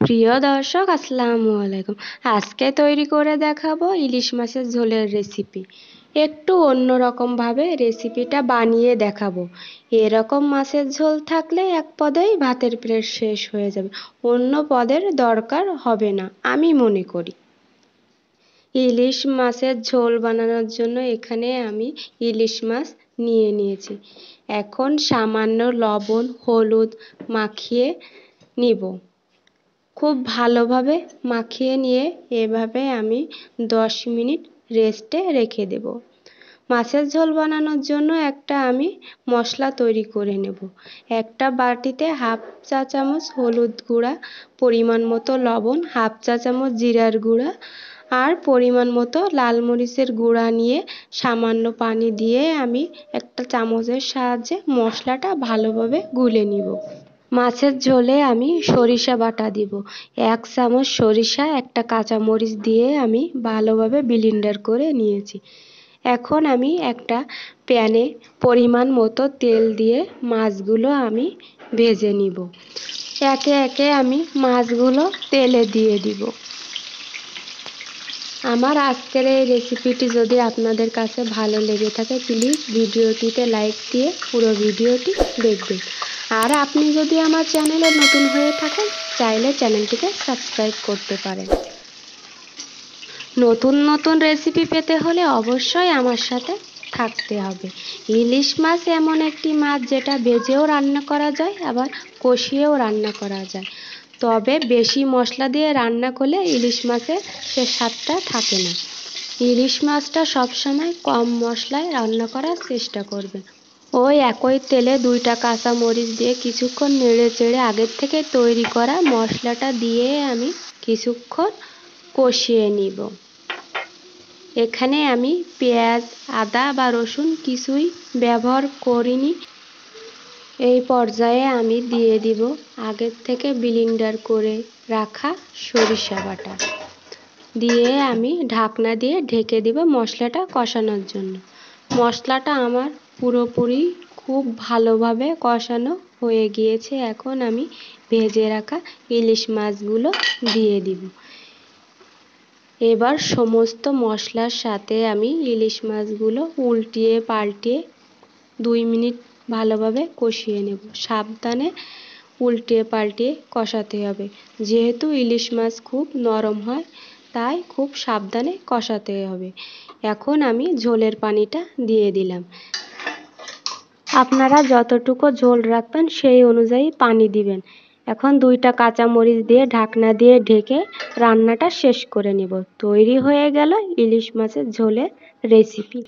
প্রিয় দর্শক, আসসালামু আলাইকুম। আজকে তৈরি করে দেখাবো ইলিশ মাছের ঝোলের রেসিপি। একটু অন্যরকমভাবে রেসিপিটা বানিয়ে দেখাবো। এরকম মাছের ঝোল থাকলে এক পদেই ভাতের প্লেট শেষ হয়ে যাবে, অন্য পদের দরকার হবে না আমি মনে করি। ইলিশ মাছের ঝোল বানানোর জন্য এখানে আমি ইলিশ মাছ নিয়ে নিয়েছি। এখন সামান্য লবণ হলুদ মাখিয়ে নিব। খুব ভালোভাবে মাখিয়ে নিয়ে এভাবে আমি 10 মিনিট রেস্টে রেখে দেব। মাছের ঝোল বানানোর জন্য আমি মশলা তৈরি করে নেব। একটা বাটিতে হাফ চা চামচ হলুদ গুঁড়া, পরিমাণ মতো লবণ, হাফ চা চামচ জিরার গুঁড়া আর পরিমাণ মতো লাল মরিচের গুঁড়া নিয়ে সামান্য পানি দিয়ে আমি একটা চামচের সাহায্যে মশলাটা ভালোভাবে গুলে নিব। মাছের ঝোলে আমি সরিষা বাটা দিব। 1 চামচ সরিষা, একটা কাঁচামরিচ দিয়ে আমি ভালোভাবে ব্লেন্ডার করে নিয়েছি। এখন আমি একটা প্যানে পরিমাণ মতো তেল দিয়ে মাছগুলো আমি ভেজে নিব। একে একে আমি মাছগুলো তেলে দিয়ে দিব। আমার আজকের এই রেসিপিটি যদি আপনাদের কাছে ভালো লেগে থাকে, প্লিজ ভিডিওটিতে লাইক দিয়ে পুরো ভিডিওটি দেখবেন। আর আপনি যদি আমার চ্যানেলে নতুন হয়ে থাকেন, চাইলে চ্যানেলটিকে সাবস্ক্রাইব করতে পারেন। নতুন নতুন রেসিপি পেতে হলে অবশ্যই আমার সাথে থাকতে হবে। ইলিশ মাছ এমন একটি মাছ যেটা ভেজেও রান্না করা যায়, আবার কষিয়েও রান্না করা যায়। তবে বেশি মশলা দিয়ে রান্না করলে ইলিশ মাছের সে স্বাদটা থাকে না। ইলিশ মাছটা সবসময় কম মশলায় রান্না করার চেষ্টা করবেন। ওই একই তেলে 2টা কাঁচা মরিচ দিয়ে কিছুক্ষণ নেড়ে চেড়ে আগের থেকে তৈরি করা মশলাটা দিয়ে আমি কিছুক্ষণ কষিয়ে নিব। এখানে আমি পেঁয়াজ আদা বা রসুন কিছুই ব্যবহার করিনি। এই পর্যায়ে আমি দিয়ে দিব আগের থেকে ব্লেন্ডার করে রাখা সরিষা বাটা। দিয়ে আমি ঢাকনা দিয়ে ঢেকে দিব মশলাটা কষানোর জন্য। মশলাটা আমার পুরোপুরি খুব ভালোভাবে কষানো হয়ে গিয়েছে। এখন আমি ভেজে রাখা ইলিশ মাছগুলো দিয়ে দিব। এবার সমস্ত মশলার সাথে আমি ইলিশ মাছগুলো উল্টিয়ে পাল্টিয়ে 2 মিনিট ভালোভাবে কষিয়ে নেব। সাবধানে উল্টিয়ে পাল্টিয়ে কষাতে হবে, যেহেতু ইলিশ মাছ খুব নরম হয়, তাই খুব সাবধানে কষাতে হবে। এখন আমি ঝোলের পানিটা দিয়ে দিলাম। আপনারা যতটুকু ঝোল রাখবেন সেই অনুযায়ী পানি দিবেন। এখন 2টা কাঁচামরিচ দিয়ে ঢাকনা দিয়ে ঢেকে রান্নাটা শেষ করে নেব। তৈরি হয়ে গেল ইলিশ মাছের ঝোলের রেসিপি।